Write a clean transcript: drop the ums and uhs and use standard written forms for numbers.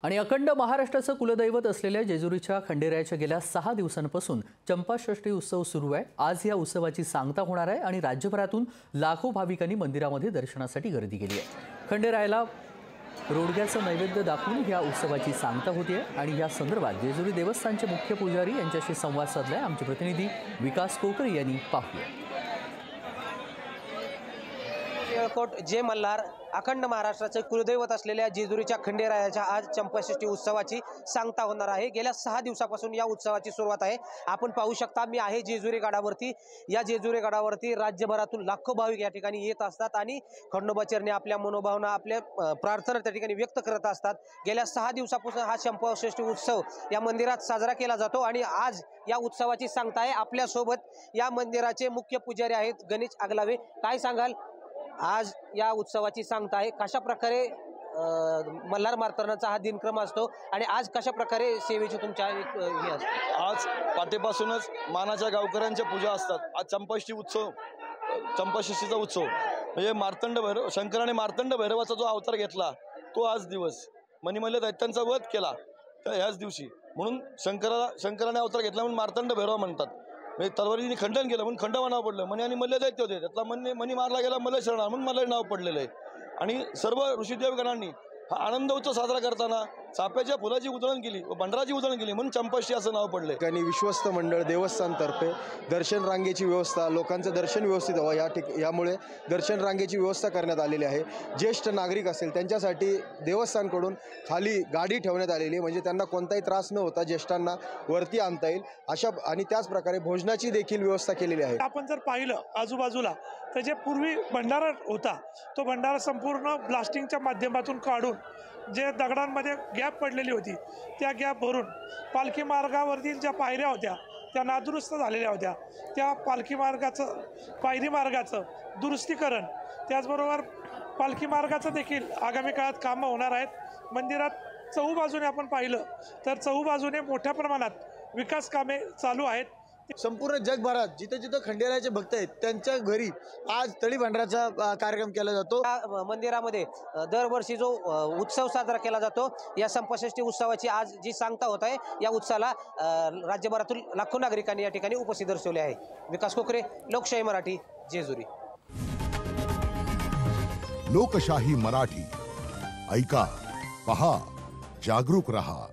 आणि अखंड महाराष्ट्राचं कुलदैवत असलेल्या जेजुरीच्या खंडेरायाच्या गेल्या 6 दिवसांपासून चंपाषष्ठी उत्सव सुरू आहे। आज या उत्सवाची सांगता होणार आहे आणि राज्यभरातून लाखो भाविकांनी मंदिरामध्ये दर्शनासाठी गर्दी केली आहे। खंडेरायाला रोडग्याचं नैवेद्य दाखवून या उत्सवाची सांगता होते आणि या संदर्भात जेजुरी देवस्थानचे मुख्य पुजारी यांच्याशी संवाद साधलाय आमचे प्रतिनिधी विकास कोकरे यांनी। पाहूया। जय मल्हार। अखंड महाराष्ट्राचे कुलदैवत असलेल्या जेजुरीच्या खंडेरायाच्या आज चंपाषष्ठी उत्सवाची सांगता होणार आहे। गेल्या 6 दिवसापासून या उत्सवाची सुरुवात आहे। आपण पाहू शकता, मी आहे जेजुरी गडावरती। या जेजुरी गडावरती राज्यभरातून लाखो भाविक या ठिकाणी येत असतात आणि खंडोबा चरणी आपल्या मनोभावना, आपल्या प्रार्थना त्या ठिकाणी व्यक्त करत असतात। गेल्या 6 दिवसापासून हा चंपाषष्ठी उत्सव या मंदिरात साजरा केला जातो आणि आज या उत्सवाची सांगता आहे। आपल्या सोबत या मंदिराचे मुख्य पुजारी आहेत गणेश आगलावे। काय सांगाल, आज या उत्सवाची सांगता आहे, कशा प्रकारे मल्हार मार्तंडाचा हा दिनक्रम असतो आणि आज कशा प्रकारे सेवेची तुमच्या हे असते? आज पाटेपासूनच मानाच्या गावकऱ्यांच्या पूजा असतात। आज चंपाषष्ठीचा उत्सव म्हणजे मार्तंड भैरव, शंकराने मार्तंड भैरवाचा जो अवतार घेतला तो आज दिवस, मणिमल्ल दैत्यांचा वध केला तर ह्याच दिवशी, म्हणून शंकराने अवतार घेतला म्हणून मार्तंड भैरव म्हणतात। म्हणजे तलवारीने खंडन केलं म्हणून खंडवा नाव पडलं। मणी आणि मल्ल दैत्य होते, त्यातला मणी मारला गेला मल्ल शरणा म्हणून मला नाव पडलेलं आहे। आणि सर्व ऋषीदेवगणांनी हा आनंद उत्सव साजरा करताना चाफ्याच्या फुलाची उधळण केली व भंडाराची उधळण केली म्हणून चंपाषष्ठी असं नाव पडले। आणि विश्वस्त मंडळ देवस्थानतर्फे दर्शन रांगेची व्यवस्था, लोकांचं दर्शन व्यवस्थित व्हावं यामुळे दर्शन रांगेची व्यवस्था करण्यात आलेली आहे। ज्येष्ठ नागरिक असेल त्यांच्यासाठी देवस्थानकडून खाली गाडी ठेवण्यात आलेली, म्हणजे त्यांना कोणताही त्रास न होता ज्येष्ठांना वरती आणता येईल अशा, आणि त्याच प्रकारे भोजनाची देखील व्यवस्था केलेली आहे। आपण जर पाहिलं आजूबाजूला तर जे पूर्वी भंडारा होता तो भंडारा संपूर्ण ब्लास्टिंगच्या माध्यमातून काढून जे दगडांमध्ये गॅप पडलेली होती त्या गॅप भरून पालखी मार्गावरतील ज्या पायऱ्या होत्या त्या नादुरुस्त झालेल्या होत्या, त्या पालखी मार्गाचं, पायरी मार्गाचं दुरुस्तीकरण, त्याचबरोबर पालखी मार्गाचं देखील आगामी काळात कामं होणार आहेत। मंदिरात चहूबाजूने आपण पाहिलं तर चहूबाजूने मोठ्या प्रमाणात विकास कामे चालू आहेत। संपूर्ण जगभरात जिथे जिथे खंडेरायाचे भक्त आहेत त्यांच्या घरी आज तळी भंडाराचा कार्यक्रम केला जातो। या मंदिरामध्ये दरवर्षी जो उत्सव साजरा केला जातो, या चंपाषष्ठी उत्सवाची आज जी सांगता होत आहे, या उत्सवाला राज्यभरातून लाखो नागरिकांनी या ठिकाणी उपस्थित दर्शवले आहे। विकास कोकरे, लोकशाही मराठी, जेजुरी। लोकशाही मराठी, ऐका, पहा, जागरूक रहा।